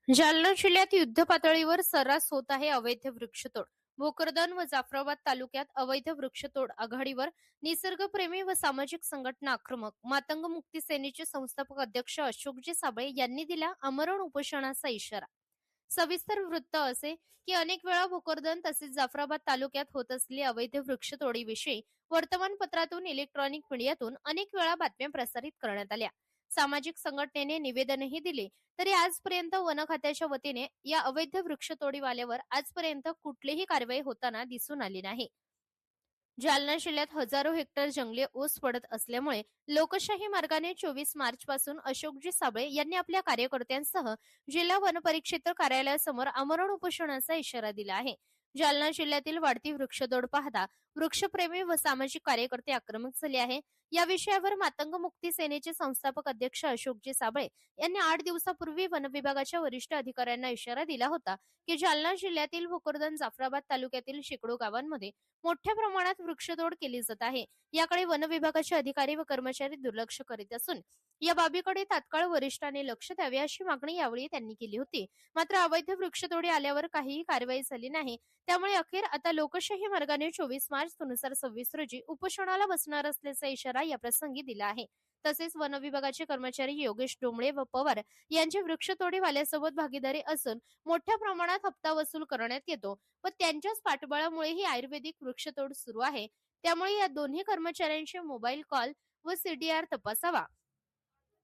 जालना जिल्ह्यात युद्धपातळीवर सर्रास होत आहे अवैध वृक्षतोड. भोकरदन व जाफराबाद तालुक्यात अवैध वृक्षतोड आघाडीवर निसर्गप्रेमी व सामाजिक संघटना आक्रमक. मातंग मुक्ती सेनेचे संस्थापक अध्यक्ष अशोकजी साबळे यांनी दिला आमरण उपोषणाचा इशारा. सविस्तर वृत्त असे की अनेक वेळा भोकरदन तसेच जाफराबाद तालुक्यात होत असलेल्या अवैध वृक्षतोडीविषयी वर्तमानपत्रातून इलेक्ट्रॉनिक मीडियातून अनेक वेळा बातम्या प्रसारित करण्यात आल्या. सामाजिक संघटनेने निवेदनही दिले, तरी आजपर्यंत वन खात्याच्या वतीने या अवैध वृक्षतोडीवाल्यावर आजपर्यंत कुठलीही कारवाई होताना दिसून आली नाही. जालना जिल्ह्यात हजारो हेक्टर जंगली ऊस पडत असल्यामुळे लोकशाही मार्गाने 24 मार्च पासून अशोकजी साबळे यांनी आपल्या कार्यकर्त्यांसह जिल्हा वनपरिक्षेत्र कार्यालयासमोर आमरण उपोषणाचा इशारा दिला आहे. जालना जिल्ह्यातील वाढती वृक्षतोड पाहता वृक्षप्रेमी व सामाजिक कार्यकर्ते आक्रमक झाले आहे. या विषयावर मातंग मुक्ती सेनेचे संस्थापक अध्यक्ष अशोकजी साबळे यांनी 8 दिवसापूर्वी वन विभागाच्या वरिष्ठ अधिकाऱ्यांना इशारा दिला होता की जालना जिल्ह्यातील भोकरदन जाफराबाद तालुक्यातील शेकडो गावांमध्ये मोठ्या प्रमाणात वृक्षतोड केली जात आहे. याकडे वन विभागाचे अधिकारी व कर्मचारी दुर्लक्ष करीत असून या बाबीकडे तात्काळ वरिष्ठांनी लक्ष द्यावे अशी मागणी यावेळी त्यांनी केली होती. मात्र अवैध वृक्षतोडी आल्यावर काहीही कारवाई झाली नाही. त्यामुळे अखेर आता लोकशाही मार्गाने 24 मार्च 2026 रोजी उपोषणाला बसणार असल्याचा इशारा या प्रसंगी दिला आहे. तसेच वन विभागाचे कर्मचारी योगेश डोंबळे व पवार यांची वृक्षतोडीवाल्यासोबत भागीदारी असून मोठ्या प्रमाणात हप्ता वसूल करण्यात येतो व त्यांच्याच पाठबळामुळे ही आयुर्वेदिक वृक्षतोड सुरू आहे. त्यामुळे या दोन्ही कर्मचाऱ्यांचे मोबाईल कॉल व सीडीआर तपासावा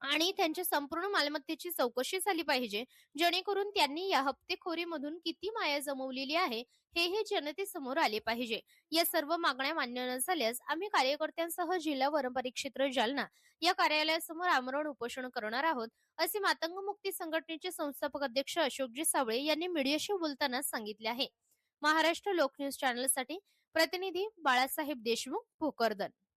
आणि त्यांच्या संपूर्ण मालमत्तेची चौकशी झाली पाहिजे, जेणेकरून त्यांनी या हप्तेखोरीमधून किती माया जमवलेली आहे हे जनतेसमोर आले पाहिजे. या सर्व मागण्या मान्य न झाल्यास आम्ही कार्यकर्त्यांसह जिल्हा वनपरिक्षेत्र जालना या कार्यालयासमोर आमरण उपोषण करणार आहोत, असे मातंग मुक्ती संघटनेचे संस्थापक अध्यक्ष अशोकजी साबळे यांनी मीडियाशी बोलताना सांगितले आहे. महाराष्ट्र लोक न्यूज चॅनलसाठी प्रतिनिधी बाळासाहेब देशमुख, भोकरदन.